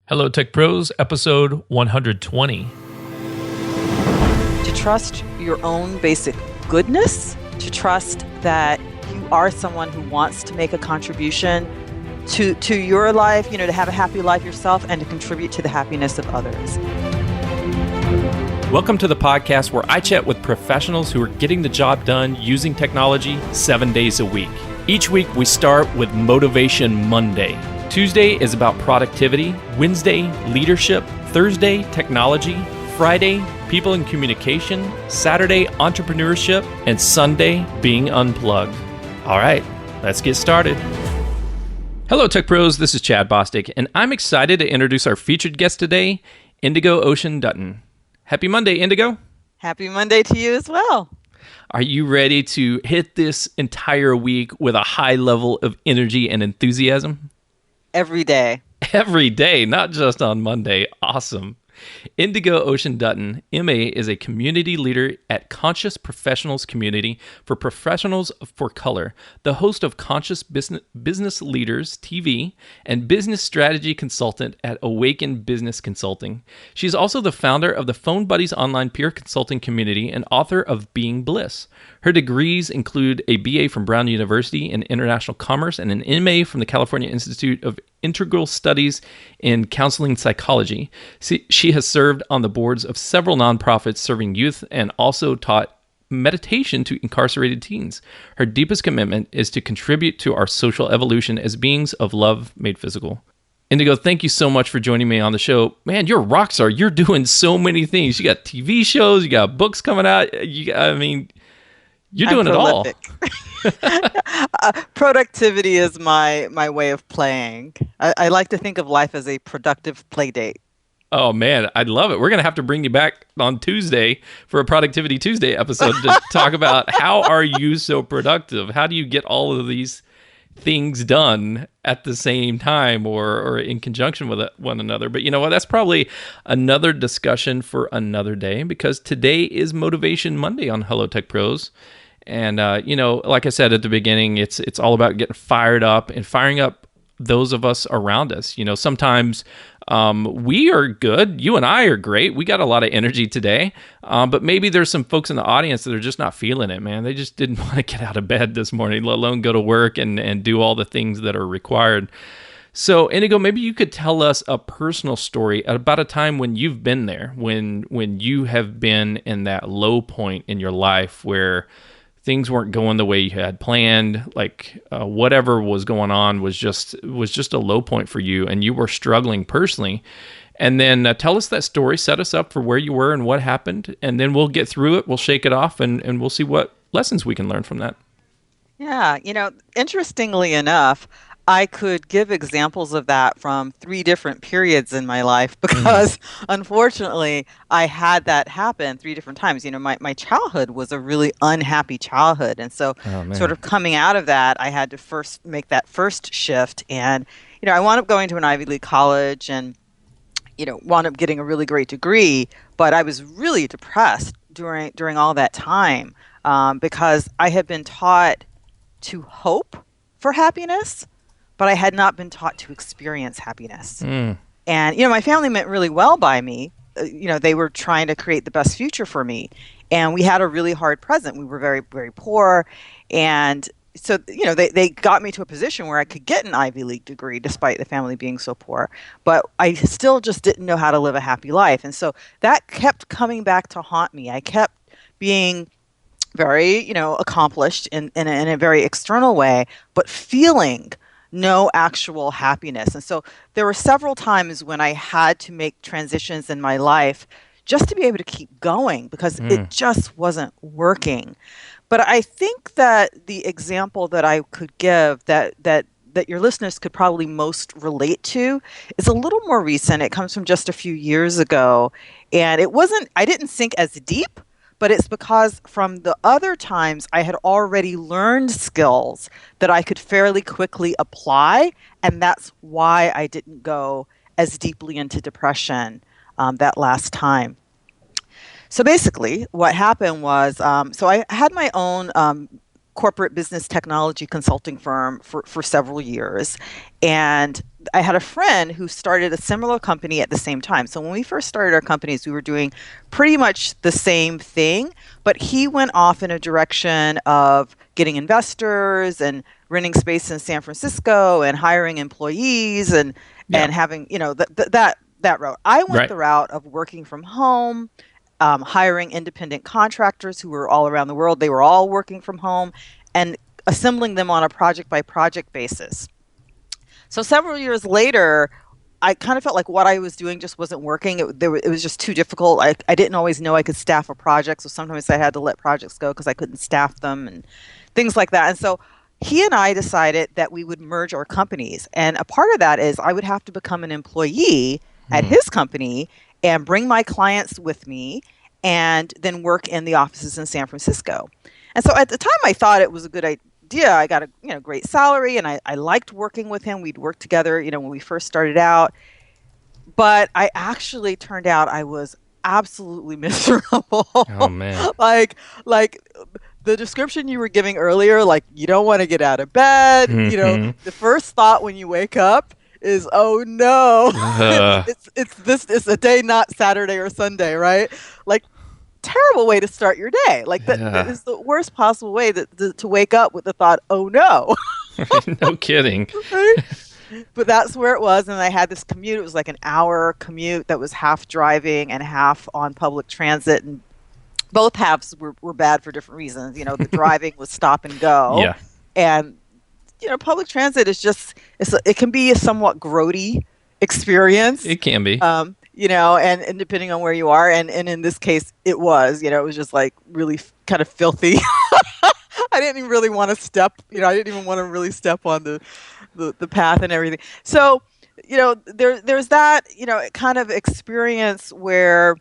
Hello, Tech Pros, episode 120. To trust your own basic goodness, to trust that you are someone who wants to make a contribution to your life, to have a happy life yourself and to contribute to the happiness of others. Welcome to the podcast where I chat with professionals who are getting the job done using technology 7 days a week. Each week we start with Motivation Monday. Tuesday is about productivity, Wednesday, leadership, Thursday, technology, Friday, people and communication, Saturday, entrepreneurship, and Sunday, being unplugged. All right, let's get started. Hello, Tech Pros. This is Chad Bostic, and I'm excited to introduce our featured guest today, Indigo Ocean Dutton. Happy Monday, Indigo. Happy Monday to you as well. Are you ready to hit this entire week with a high level of energy and enthusiasm? Every day. Every day, not just on Monday. Awesome. Indigo Ocean Dutton, MA, is a community leader at Conscious Professionals Community for Professionals for Color, the host of Conscious Business Leaders TV, and business strategy consultant at Awaken Business Consulting. She's also the founder of the Phone Buddies online peer consulting community and author of Being Bliss. Her degrees include a BA from Brown University in International Commerce and an MA from the California Institute of Integral Studies in Counseling Psychology. She has served on the boards of several nonprofits serving youth and also taught meditation to incarcerated teens. Her deepest commitment is to contribute to our social evolution as beings of love made physical. Indigo, thank you so much for joining me on the show. Man, you're a rock star. You're doing so many things. You got TV shows, you got books coming out. You're doing it all. Productivity is my way of playing. I like to think of life as a productive play date. Oh, man, I'd love it. We're going to have to bring you back on Tuesday for a Productivity Tuesday episode to talk about how are you so productive? How do you get all of these things done at the same time or in conjunction with one another? But you know what? That's probably another discussion for another day, because today is Motivation Monday on Hello Tech Pros. And, like I said at the beginning, it's all about getting fired up and firing up those of us around us. Sometimes we are good. You and I are great. We got a lot of energy today. But maybe there's some folks in the audience that are just not feeling it, man. They just didn't want to get out of bed this morning, let alone go to work and do all the things that are required. So, Indigo, maybe you could tell us a personal story about a time when you've been there, when you have been in that low point in your life where things weren't going the way you had planned, whatever was going on was just a low point for you, and you were struggling personally. And then tell us that story, set us up for where you were and what happened, and then we'll get through it, we'll shake it off, and we'll see what lessons we can learn from that. Yeah, interestingly enough, I could give examples of that from 3 different periods in my life because, unfortunately, I had that happen 3 different times. My childhood was a really unhappy childhood. And so sort of coming out of that, I had to first make that first shift. And, I wound up going to an Ivy League college and, wound up getting a really great degree. But I was really depressed during all that time because I had been taught to hope for happiness, but I had not been taught to experience happiness. And, my family meant really well by me. They were trying to create the best future for me. And we had a really hard present. We were very, very poor. And so, they got me to a position where I could get an Ivy League degree despite the family being so poor. But I still just didn't know how to live a happy life. And so that kept coming back to haunt me. I kept being very, accomplished in a very external way, but feeling no actual happiness. And so there were several times when I had to make transitions in my life just to be able to keep going because it just wasn't working. But I think that the example that I could give that your listeners could probably most relate to is a little more recent. It comes from just a few years ago. And I didn't sink as deep, but it's because from the other times I had already learned skills that I could fairly quickly apply. And that's why I didn't go as deeply into depression that last time. So basically what happened was, so I had my own corporate business technology consulting firm for several years. And I had a friend who started a similar company at the same time. So when we first started our companies, we were doing pretty much the same thing, but he went off in a direction of getting investors and renting space in San Francisco and hiring employees Yeah. and having, that route. I went Right. the route of working from home, hiring independent contractors who were all around the world. They were all working from home and assembling them on a project by project basis. So several years later, I kind of felt like what I was doing just wasn't working. It was just too difficult. I didn't always know I could staff a project. So sometimes I had to let projects go because I couldn't staff them and things like that. And so he and I decided that we would merge our companies. And a part of that is I would have to become an employee at Hmm. his company and bring my clients with me and then work in the offices in San Francisco. And so at the time I thought it was a good idea. I got a great salary and I liked working with him. We'd worked together, when we first started out. But I actually turned out I was absolutely miserable. Oh man. like like the description you were giving earlier, like you don't want to get out of bed. Hmm. The first thought when you wake up is, oh no, Uh, it's a day not Saturday or Sunday, right? Like terrible way to start your day. Like that yeah. is the worst possible way to wake up with the thought, oh no. No kidding. Right? But that's where it was. And I had this commute. It was like an hour commute that was half driving and half on public transit. And both halves were bad for different reasons. The driving was stop and go. Yeah. And, public transit is it can be a somewhat grody experience. It can be. And depending on where you are. And in this case, it was just like really kind of filthy. I didn't even really want to step, I didn't even want to really step on the path and everything. So, there's that, kind of experience where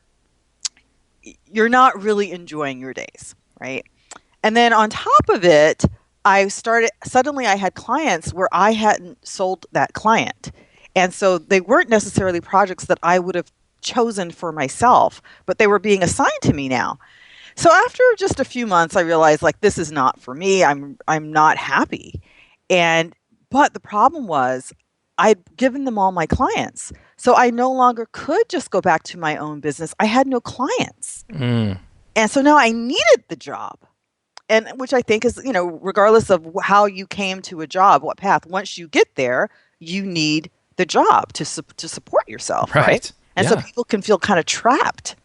you're not really enjoying your days, right? And then on top of it, suddenly I had clients where I hadn't sold that client. And so they weren't necessarily projects that I would have chosen for myself, but they were being assigned to me now. So after just a few months, I realized like this is not for me. I'm not happy. But the problem was I'd given them all my clients. So I no longer could just go back to my own business. I had no clients. Mm. And so now I needed the job. And which I think is, regardless of how you came to a job, what path, once you get there, you need the job to support yourself, right? Right. And so Yeah. people can feel kind of trapped.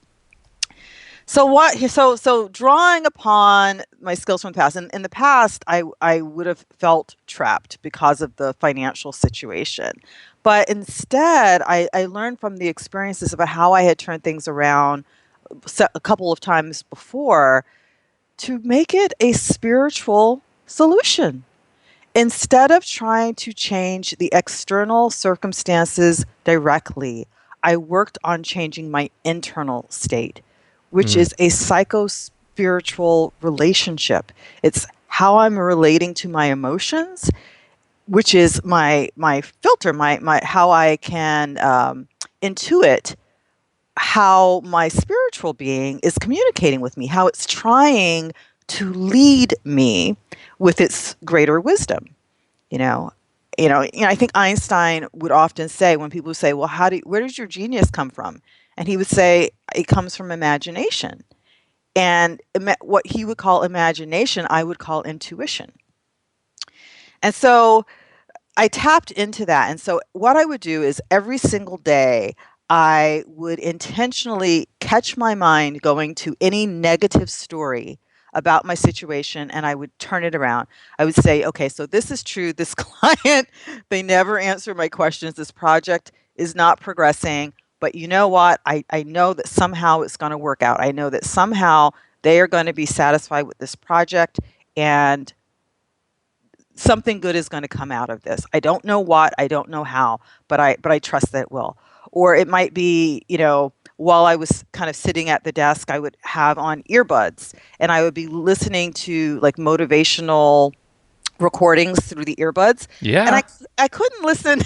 So drawing upon my skills from the past, and in the past, I would have felt trapped because of the financial situation. But instead, I learned from the experiences about how I had turned things around a couple of times before to make it a spiritual solution. Instead of trying to change the external circumstances directly, I worked on changing my internal state, which Mm. is a psycho-spiritual relationship. It's how I'm relating to my emotions, which is my filter, my how I can intuit how my spiritual being is communicating with me, how it's trying to lead me with its greater wisdom. You know, I think Einstein would often say when people say, "Well, where does your genius come from?" And he would say, "It comes from imagination." And what he would call imagination, I would call intuition. And so I tapped into that. And so what I would do is every single day, I would intentionally catch my mind going to any negative story about my situation and I would turn it around. I would say, okay, so this is true. This client, they never answer my questions. This project is not progressing. But you know what? I know that somehow it's going to work out. I know that somehow they are going to be satisfied with this project and something good is going to come out of this. I don't know what, I don't know how, but I trust that it will. Or it might be, while I was kind of sitting at the desk, I would have on earbuds and I would be listening to like motivational recordings through the earbuds. And Yeah. I couldn't listen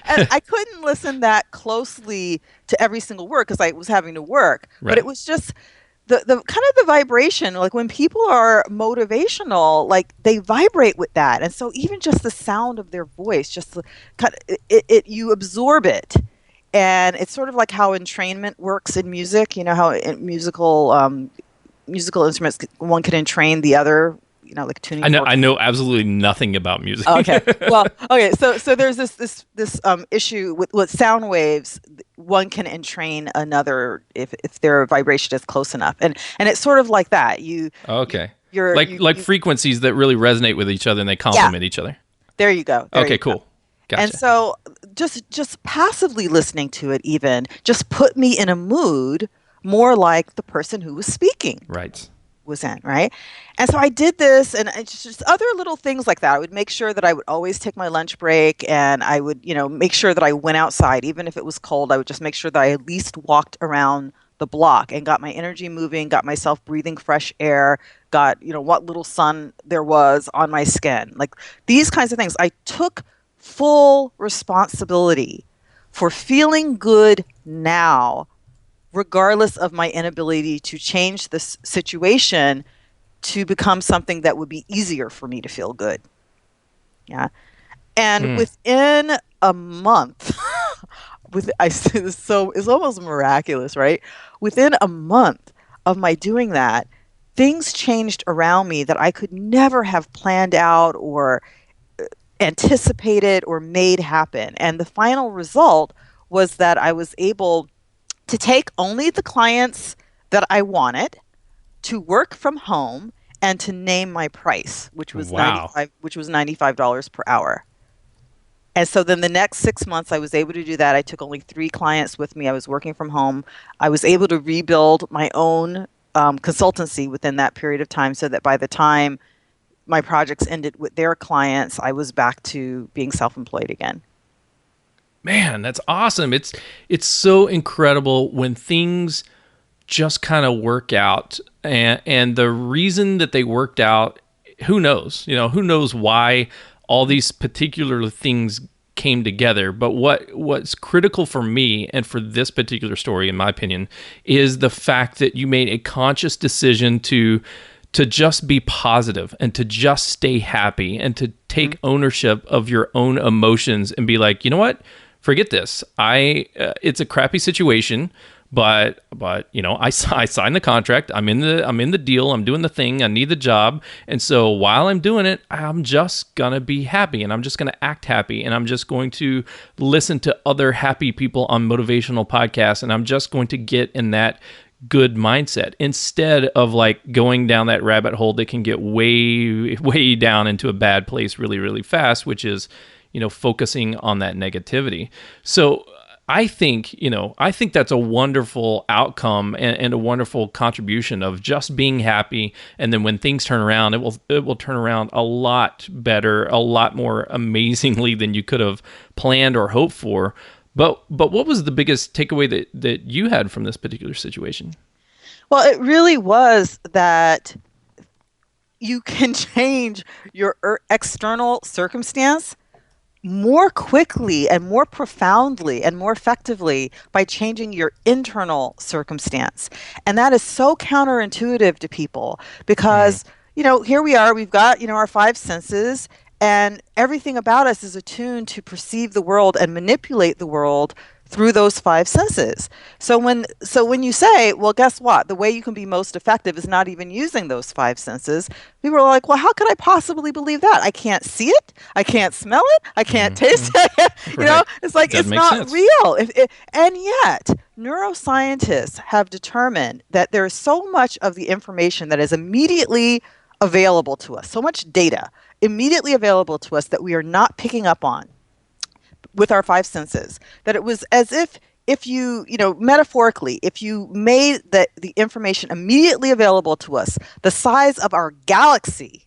and I couldn't listen that closely to every single word because I was having to work. But Right. it was just the kind of the vibration, like when people are motivational, like they vibrate with that. And so even just the sound of their voice, just kind of, you absorb it. And it's sort of like how entrainment works in music. You know how in musical instruments, one can entrain the other, like tuning I forks. know absolutely nothing about music. Okay. Well, okay. So there's this issue with sound waves. One can entrain another if their vibration is close enough, and it's sort of like that. You Okay. you're Like you frequencies that really resonate with each other and they yeah. complement each other. There you go. There Okay, you go. cool. And Gotcha. so just passively listening to it even just put me in a mood more like the person who was speaking Right. was in, right? And so I did this, and it's just other little things like that. I would make sure that I would always take my lunch break, and I would, make sure that I went outside, even if it was cold. I would just make sure that I at least walked around the block and got my energy moving, got myself breathing fresh air, got, what little sun there was on my skin. Like these kinds of things. I took full responsibility for feeling good now regardless of my inability to change this situation to become something that would be easier for me to feel good. Yeah. And Mm. within a month, so it's almost miraculous, right? Within a month of my doing that, things changed around me that I could never have planned out or anticipated or made happen. And the final result was that I was able to take only the clients that I wanted, to work from home, and to name my price, Wow. which was $95 per hour. And so then the next 6 months, I was able to do that. I took only 3 clients with me. I was working from home. I was able to rebuild my own consultancy within that period of time, so that by the time my projects ended with their clients, I was back to being self-employed again. Man, that's awesome. It's so incredible when things just kind of work out, and the reason that they worked out, who knows? Who knows why all these particular things came together, but what's critical for me and for this particular story in my opinion is the fact that you made a conscious decision to just be positive and to just stay happy and to take ownership of your own emotions and be like, you know what? Forget this. It's a crappy situation, but I signed the contract. I'm in the deal. I'm doing the thing. I need the job. And so while I'm doing it, I'm just going to be happy, and I'm just going to act happy, and I'm just going to listen to other happy people on motivational podcasts, and I'm just going to get in that good mindset instead of like going down that rabbit hole that can get way, way down into a bad place really, really fast, which is, focusing on that negativity. So I think that's a wonderful outcome and a wonderful contribution of just being happy. And then when things turn around, it will turn around a lot better, a lot more amazingly than you could have planned or hoped for. But what was the biggest takeaway that you had from this particular situation? Well, it really was that you can change your external circumstance more quickly and more profoundly and more effectively by changing your internal circumstance. And that is so counterintuitive to people because, here we are, we've got, our 5 senses, and everything about us is attuned to perceive the world and manipulate the world through those 5 senses. So when you say, well, guess what? The way you can be most effective is not even using those 5 senses. People are like, well, how could I possibly believe that? I can't see it. I can't smell it. I can't taste it. Right. It's like, Doesn't it's make not sense. real. And yet, neuroscientists have determined that there is so much of the information that is immediately available to us, so much data immediately available to us that we are not picking up on with our 5 senses, that it was as if you, metaphorically, if you made the information immediately available to us the size of our galaxy,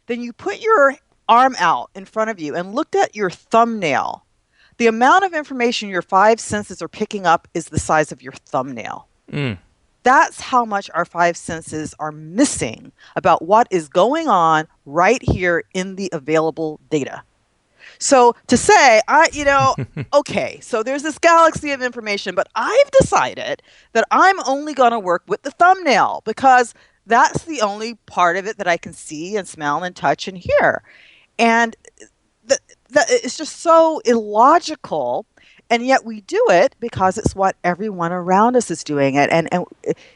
then you put your arm out in front of you and looked at your thumbnail. The amount of information your 5 senses are picking up is the size of your thumbnail. That's how much our 5 senses are missing about what is going on right here in the available data. So to say, okay, so there's this galaxy of information, but I've decided that I'm only going to work with the thumbnail because that's the only part of it that I can see and smell and touch and hear. And that it's just so illogical. And yet we do it because it's what everyone around us is doing it. And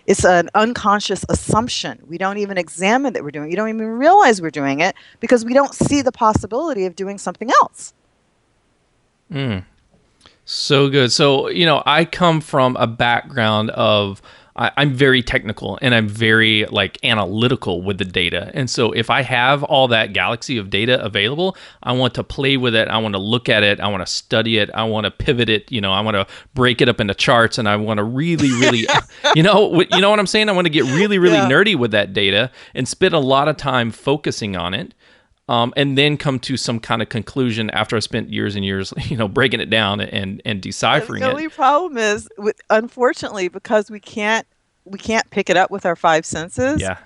it's an unconscious assumption. We don't even examine that we're doing it. You don't even realize we're doing it because we don't see the possibility of doing something else. So good. So, I come from a background of I'm very technical and I'm very like analytical with the data. And so if I have all that galaxy of data available, I want to play with it. I want to look at it. I want to study it. I want to pivot it. I want to break it up into charts, and I want to really, really, you know what I'm saying? I want to get really, really nerdy with that data and spend a lot of time focusing on it. And then come to some kind of conclusion after I spent years and years, breaking it down and deciphering it. The only problem is, unfortunately, because we can't pick it up with our five senses. Yeah,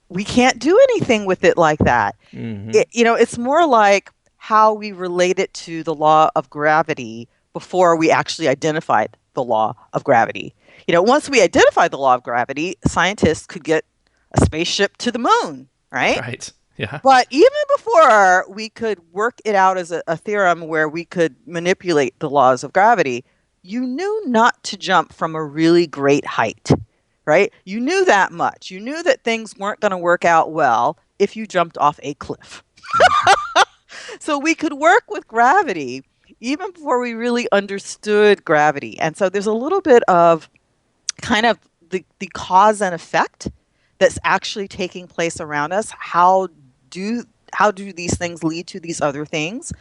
we can't do anything with it like that. Mm-hmm. It's more like how we relate it to the law of gravity before we actually identified the law of gravity. Once we identified the law of gravity, scientists could get a spaceship to the moon, right? Right. Yeah. But even before we could work it out as a theorem where we could manipulate the laws of gravity, you knew not to jump from a really great height, right? You knew that much. You knew that things weren't going to work out well if you jumped off a cliff. So we could work with gravity even before we really understood gravity. And so there's a little bit of kind of the cause and effect that's actually taking place around us. How do these things lead to these other things,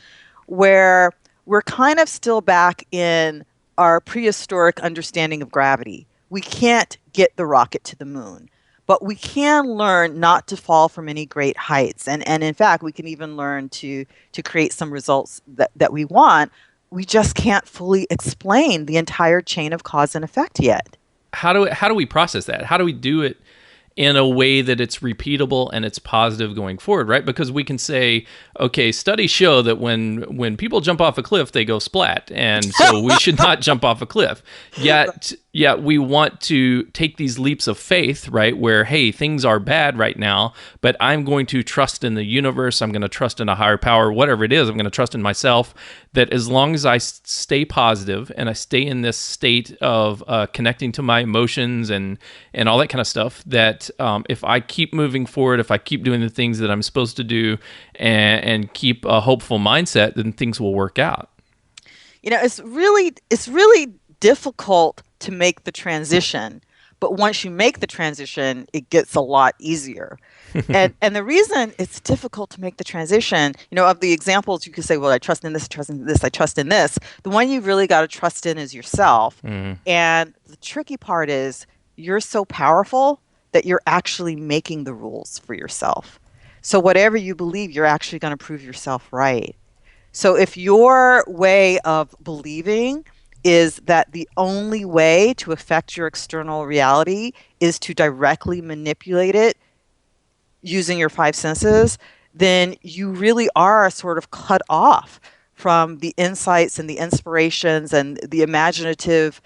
where we're kind of still back in our prehistoric understanding of gravity. We can't get the rocket to the moon, but we can learn not to fall from any great heights. And in fact, we can even learn to create some results that we want. We just can't fully explain the entire chain of cause and effect yet. How do we process that? How do we do it in a way that it's repeatable and it's positive going forward, right? Because we can say, okay, studies show that when people jump off a cliff, they go splat, and so we should not jump off a cliff. Yet we want to take these leaps of faith, right? Where, hey, things are bad right now, but I'm going to trust in the universe. I'm going to trust in a higher power, whatever it is. I'm going to trust in myself, that as long as I stay positive and I stay in this state of connecting to my emotions and all that kind of stuff, that if I keep moving forward, if I keep doing the things that I'm supposed to do and keep a hopeful mindset, then things will work out. It's really difficult to make the transition, but once you make the transition, it gets a lot easier. and the reason it's difficult to make the transition, of the examples, you could say, well, I trust in this, I trust in this, I trust in this. The one you've really got to trust in is yourself. Mm. And the tricky part is you're so powerful that you're actually making the rules for yourself. So whatever you believe, you're actually going to prove yourself right. So if your way of believing is that the only way to affect your external reality is to directly manipulate it using your five senses, then you really are sort of cut off from the insights and the inspirations and the imaginative,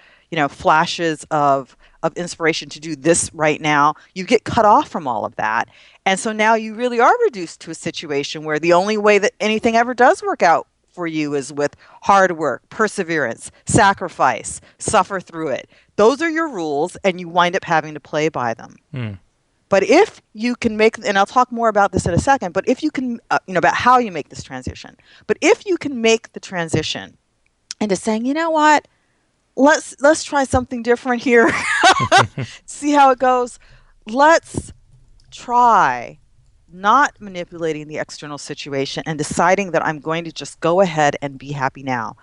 flashes of inspiration to do this right now. You get cut off from all of that. And so now you really are reduced to a situation where the only way that anything ever does work out for you is with hard work, perseverance, sacrifice, suffer through it. Those are your rules, and you wind up having to play by them. Mm. But if you can make, and I'll talk more about this in a second, but if you can, about how you make this transition, but if you can make the transition into saying, you know what, let's try something different here, see how it goes. Let's try not manipulating the external situation and deciding that I'm going to just go ahead and be happy now.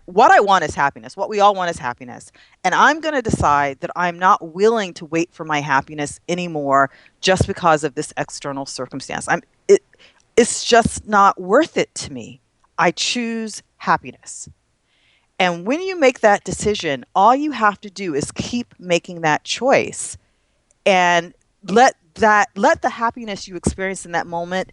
What I want is happiness. What we all want is happiness. And I'm going to decide that I'm not willing to wait for my happiness anymore just because of this external circumstance. It's just not worth it to me. I choose happiness. And when you make that decision, all you have to do is keep making that choice and let the happiness you experience in that moment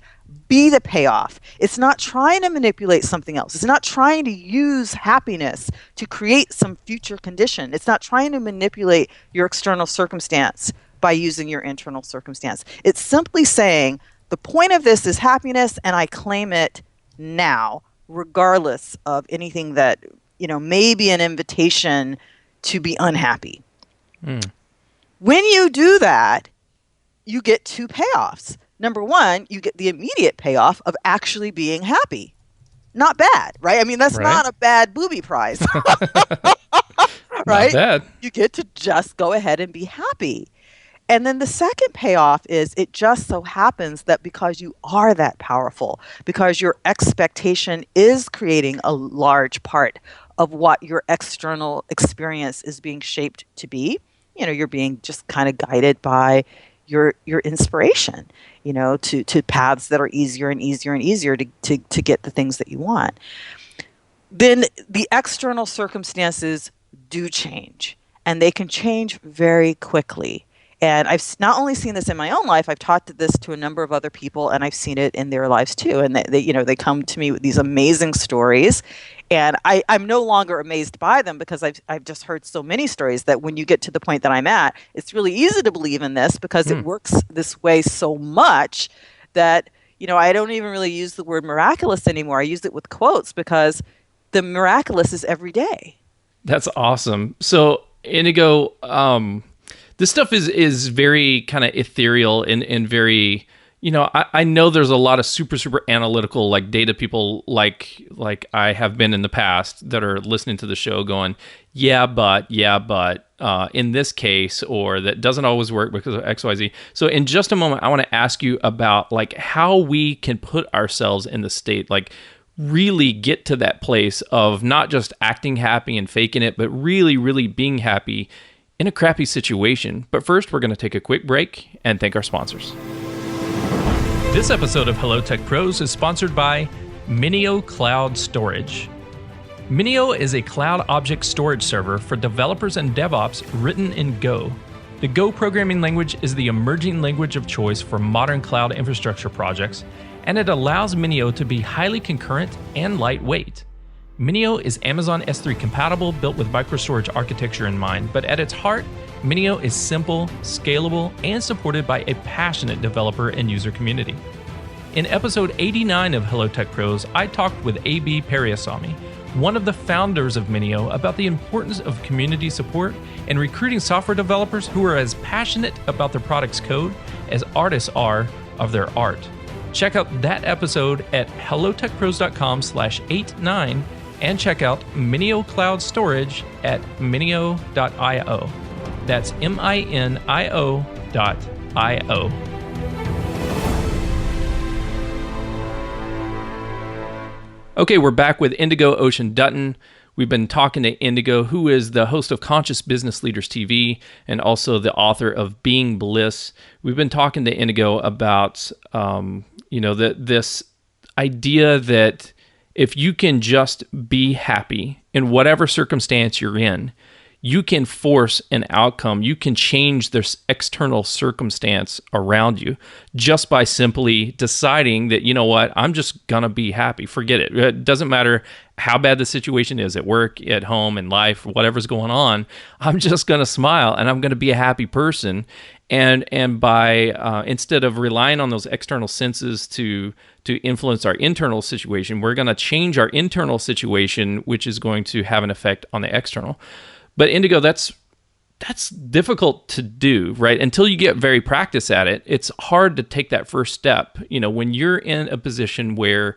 be the payoff. It's not trying to manipulate something else. It's not trying to use happiness to create some future condition. It's not trying to manipulate your external circumstance by using your internal circumstance. It's simply saying, the point of this is happiness, and I claim it now, regardless of anything that, may be an invitation to be unhappy. When you do that, you get two payoffs. Number one, you get the immediate payoff of actually being happy. Not bad, right? I mean, that's not a bad booby prize, right? Not bad. You get to just go ahead and be happy. And then the second payoff is, it just so happens that because you are that powerful, because your expectation is creating a large part of what your external experience is being shaped to be, you're being just kind of guided by your inspiration, to paths that are easier and easier and easier to get the things that you want. Then the external circumstances do change, and they can change very quickly. And I've not only seen this in my own life, I've taught this to a number of other people, and I've seen it in their lives too. And they come to me with these amazing stories, and I'm no longer amazed by them, because I've just heard so many stories that when you get to the point that I'm at, it's really easy to believe in this, because it works this way so much that, I don't even really use the word miraculous anymore. I use it with quotes, because the miraculous is every day. That's awesome. So, Indigo, this stuff is very kind of ethereal and very, I know there's a lot of super analytical, like, data people like I have been in the past that are listening to the show going, yeah, but in this case, or that doesn't always work because of X, Y, Z. So in just a moment, I want to ask you about, like, how we can put ourselves in the state, like, really get to that place of not just acting happy and faking it, but really, really being happy in a crappy situation. But first, we're going to take a quick break and thank our sponsors. This episode of Hello Tech Pros is sponsored by Minio Cloud Storage. Minio is a cloud object storage server for developers and DevOps written in Go. The Go programming language is the emerging language of choice for modern cloud infrastructure projects, and it allows Minio to be highly concurrent and lightweight. Minio is Amazon S3 compatible, built with microstorage architecture in mind, but at its heart, Minio is simple, scalable, and supported by a passionate developer and user community. In episode 89 of Hello Tech Pros, I talked with A.B. Periasamy, one of the founders of Minio, about the importance of community support and recruiting software developers who are as passionate about their product's code as artists are of their art. Check out that episode at hellotechpros.com/89 and check out Minio Cloud Storage at minio.io. That's minio.io. Okay, we're back with Indigo Ocean Dutton. We've been talking to Indigo, who is the host of Conscious Business Leaders TV and also the author of Being Bliss. We've been talking to Indigo about, this idea that if you can just be happy in whatever circumstance you're in, you can force an outcome. You can change this external circumstance around you just by simply deciding that, you know what, I'm just going to be happy. Forget it. It doesn't matter how bad the situation is at work, at home, in life, whatever's going on. I'm just going to smile and I'm going to be a happy person. And by instead of relying on those external senses to influence our internal situation, we're going to change our internal situation, which is going to have an effect on the external. But Indigo, that's difficult to do, right? Until you get very practice at it, it's hard to take that first step. When you're in a position where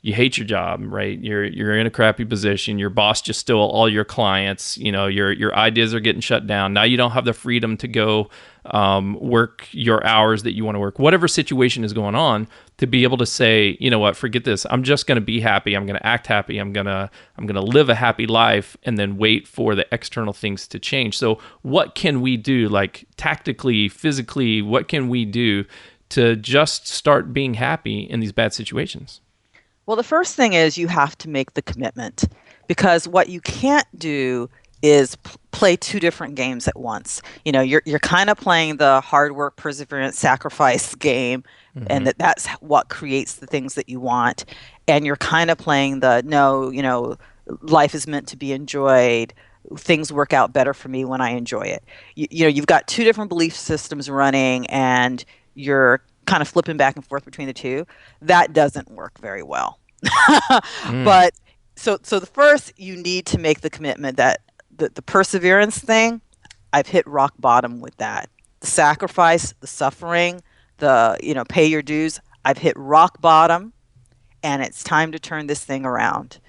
you hate your job, right? You're in a crappy position. Your boss just stole all your clients. Your ideas are getting shut down. Now you don't have the freedom to go work your hours that you want to work. Whatever situation is going on, to be able to say, you know what, forget this. I'm just going to be happy. I'm going to act happy. I'm going to live a happy life, and then wait for the external things to change. So what can we do, like tactically, physically? What can we do to just start being happy in these bad situations? Well, the first thing is you have to make the commitment, because what you can't do is play two different games at once. You're kind of playing the hard work, perseverance, sacrifice game, and Hmm. that's what creates the things that you want. And you're kind of playing the no, life is meant to be enjoyed. Things work out better for me when I enjoy it. You've got two different belief systems running, and you're kind of flipping back and forth between the two. That doesn't work very well. Mm. But so the first, you need to make the commitment that the perseverance thing, I've hit rock bottom with that. The sacrifice, the suffering, the pay your dues, I've hit rock bottom, and it's time to turn this thing around.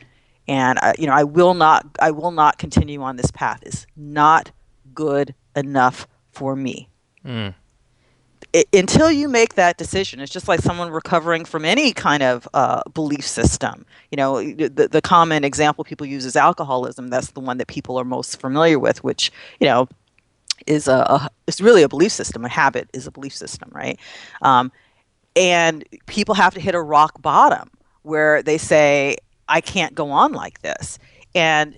And I will not continue on this path. It's not good enough for me. Mm. Until you make that decision, it's just like someone recovering from any kind of belief system. The common example people use is alcoholism. That's the one that people are most familiar with, which is it's really a belief system. A habit is a belief system, right? Um, and people have to hit a rock bottom where they say, I can't go on like this. And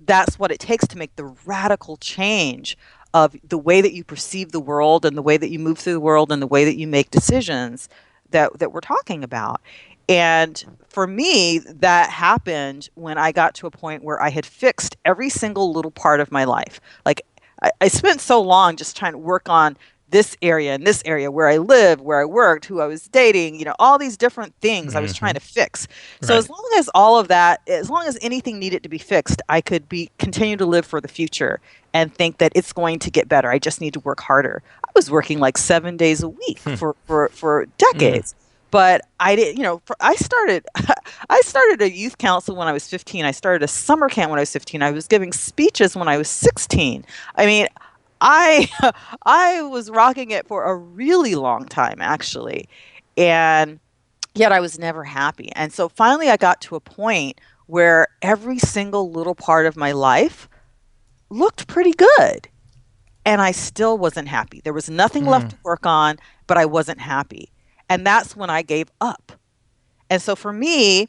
that's what it takes to make the radical change of the way that you perceive the world and the way that you move through the world and the way that you make decisions that we're talking about. And for me, that happened when I got to a point where I had fixed every single little part of my life. Like I spent so long just trying to work on this area and this area, where I lived, where I worked, who I was dating, all these different things I was trying Hmm. to fix. So Right. as long as all of that, as long as anything needed to be fixed, I could continue to live for the future and think that it's going to get better. I just need to work harder. I was working like 7 days a week Hmm. for Mm. decades. But I did, I started, I started a youth council when I was 15. I started a summer camp when I was 15. I was giving speeches when I was 16. I mean, I I was rocking it for a really long time, actually. And yet I was never happy. And so finally I got to a point where every single little part of my life looked pretty good. And I still wasn't happy. There was nothing left Mm. to work on, but I wasn't happy. And that's when I gave up. And so for me,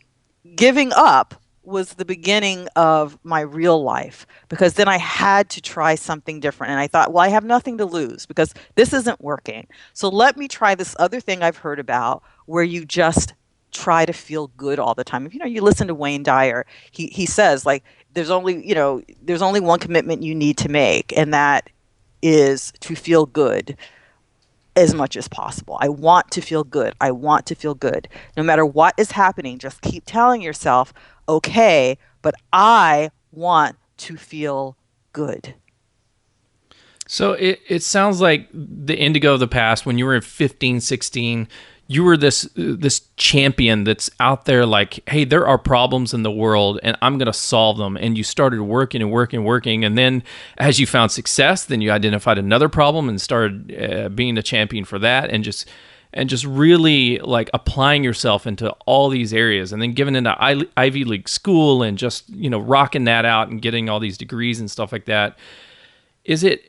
giving up was the beginning of my real life, because then I had to try something different. And I thought, well, I have nothing to lose because this isn't working. So let me try this other thing I've heard about, where you just try to feel good all the time. If you listen to Wayne Dyer, he says, like, there's only one commitment you need to make, and that is to feel good as much as possible. I want to feel good. I want to feel good. No matter what is happening, just keep telling yourself, okay, but I want to feel good. So it sounds like the Indigo of the past, when you were 15, 16, you were this champion that's out there like, hey, there are problems in the world and I'm going to solve them. And you started working and working and working. And then as you found success, then you identified another problem and started being a champion for that, and just really like applying yourself into all these areas, and then giving into Ivy League school and just, rocking that out and getting all these degrees and stuff like that. Is it,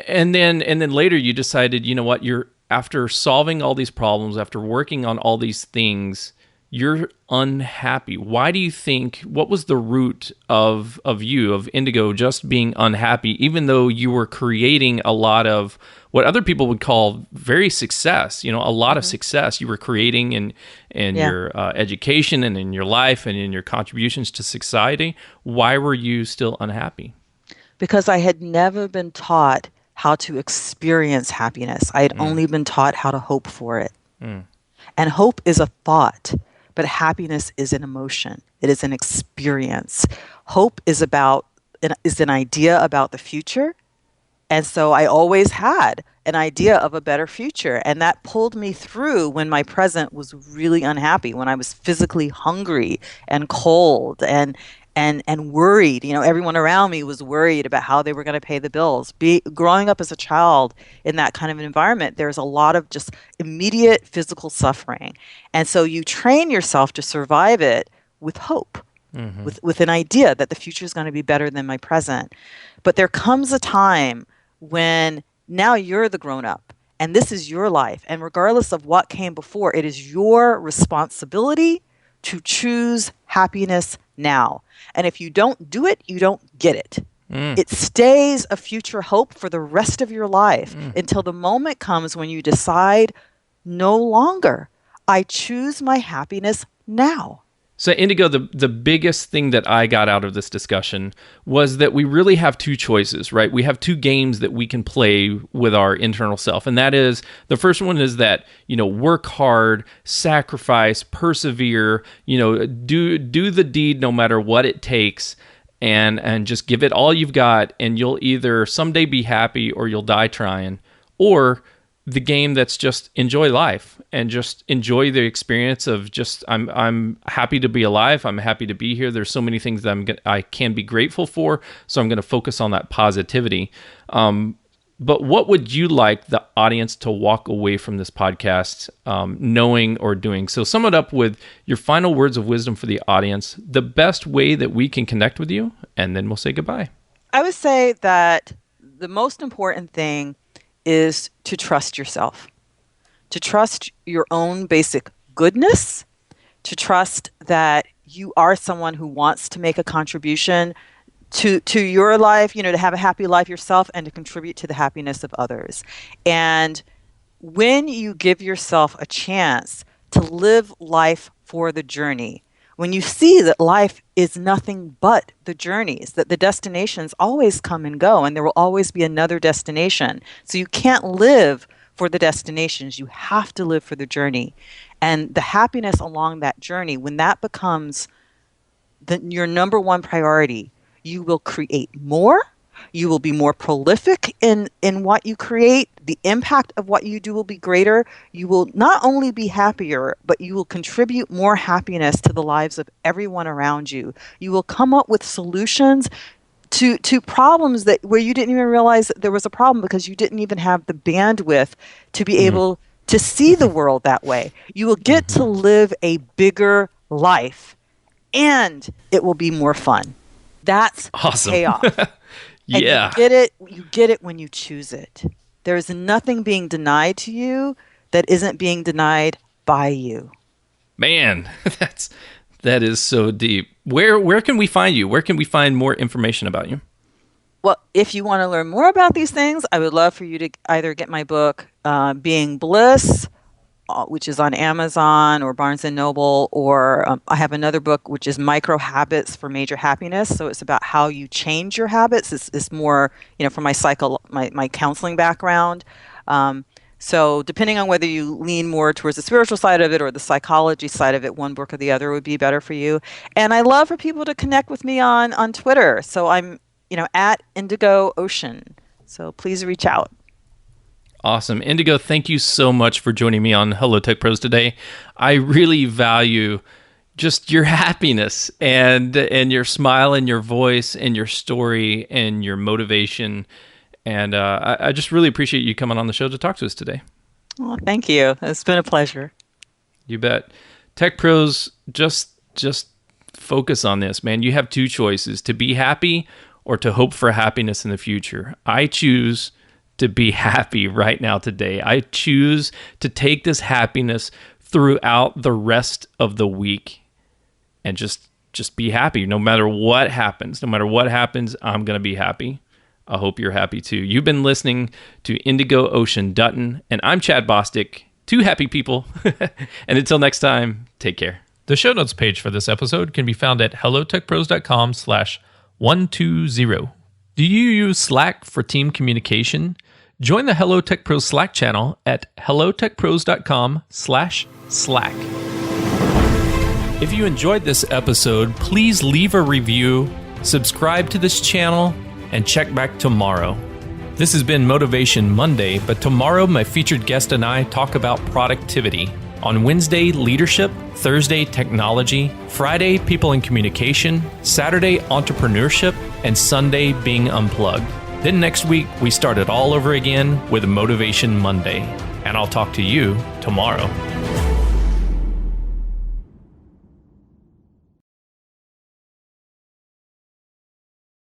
and then later you decided, you know what, you're, after solving all these problems, after working on all these things, you're unhappy. Why do you think, what was the root of you, of Indigo, just being unhappy, even though you were creating a lot of what other people would call very success, a lot of Hmm. success you were creating in Yeah, your education and in your life and in your contributions to society? Why were you still unhappy? because I had never been taught how to experience happiness. I had Mm. only been taught how to hope for it. Mm. And hope is a thought, but happiness is an emotion. It is an experience. Hope is an idea about the future. And so I always had an idea of a better future. And that pulled me through when my present was really unhappy, when I was physically hungry and cold and worried. Everyone around me was worried about how they were going to pay the bills. Growing up as a child in that kind of an environment, there's a lot of just immediate physical suffering. And so you train yourself to survive it with hope, Hmm. with an idea that the future is going to be better than my present. But there comes a time when now you're the grown up and this is your life. And regardless of what came before, it is your responsibility to choose happiness now. And if you don't do it, you don't get it. It stays a future hope for the rest of your life until the moment comes when you decide no longer. I choose my happiness now. So, Indigo, the biggest thing that I got out of this discussion was that we really have two choices, right? We have two games that we can play with our internal self. And that is, the first one is that, work hard, sacrifice, persevere, do the deed no matter what it takes, and just give it all you've got, and you'll either someday be happy or you'll die trying. Or the game that's just enjoy life and just enjoy the experience of just I'm happy to be alive. I'm happy to be here. There's so many things that I can be grateful for. So I'm going to focus on that positivity. But what would you like the audience to walk away from this podcast knowing or doing? So sum it up with your final words of wisdom for the audience, the best way that we can connect with you, and then we'll say goodbye. I would say that the most important thing is to trust yourself, to trust your own basic goodness, to trust that you are someone who wants to make a contribution to your life, to have a happy life yourself and to contribute to the happiness of others. And when you give yourself a chance to live life for the journey, when you see that life is nothing but the journeys, that the destinations always come and go, and there will always be another destination. So you can't live for the destinations. You have to live for the journey. And the happiness along that journey, when that becomes your number one priority, you will create more. You will be more prolific in what you create. The impact of what you do will be greater. You will not only be happier, but you will contribute more happiness to the lives of everyone around you. You will come up with solutions to problems where you didn't even realize that there was a problem because you didn't even have the bandwidth to be able to see the world that way. You will get to live a bigger life, and it will be more fun. That's awesome. Payoff. Yeah. And you get it when you choose it. There is nothing being denied to you that isn't being denied by you. Man, that is so deep. Where can we find you? Where can we find more information about you? Well, if you want to learn more about these things, I would love for you to either get my book, Being Bliss, which is on Amazon or Barnes & Noble, or I have another book, which is Micro Habits for Major Happiness. So it's about how you change your habits. It's more, from my counseling background. So depending on whether you lean more towards the spiritual side of it or the psychology side of it, one book or the other would be better for you. And I love for people to connect with me on Twitter. So I'm, at Indigo Ocean. So please reach out. Awesome. Indigo, thank you so much for joining me on Hello Tech Pros today. I really value just your happiness and your smile and your voice and your story and your motivation. And I just really appreciate you coming on the show to talk to us today. Oh, thank you. It's been a pleasure. You bet. Tech Pros, just focus on this, man. You have two choices, to be happy or to hope for happiness in the future. I choose to be happy right now today. I choose to take this happiness throughout the rest of the week and just be happy. No matter what happens, I'm going to be happy. I hope you're happy too. You've been listening to Indigo Ocean Dutton, and I'm Chad Bostic. Two happy people. And until next time, take care. The show notes page for this episode can be found at hellotechpros.com/120. Do you use Slack for team communication? Join the Hello Tech Pros Slack channel at hellotechpros.com/Slack. If you enjoyed this episode, please leave a review, subscribe to this channel, and check back tomorrow. This has been Motivation Monday, but tomorrow my featured guest and I talk about productivity. On Wednesday, leadership, Thursday, technology, Friday, people and communication, Saturday, entrepreneurship, and Sunday, being unplugged. Then next week, we start it all over again with Motivation Monday. And I'll talk to you tomorrow.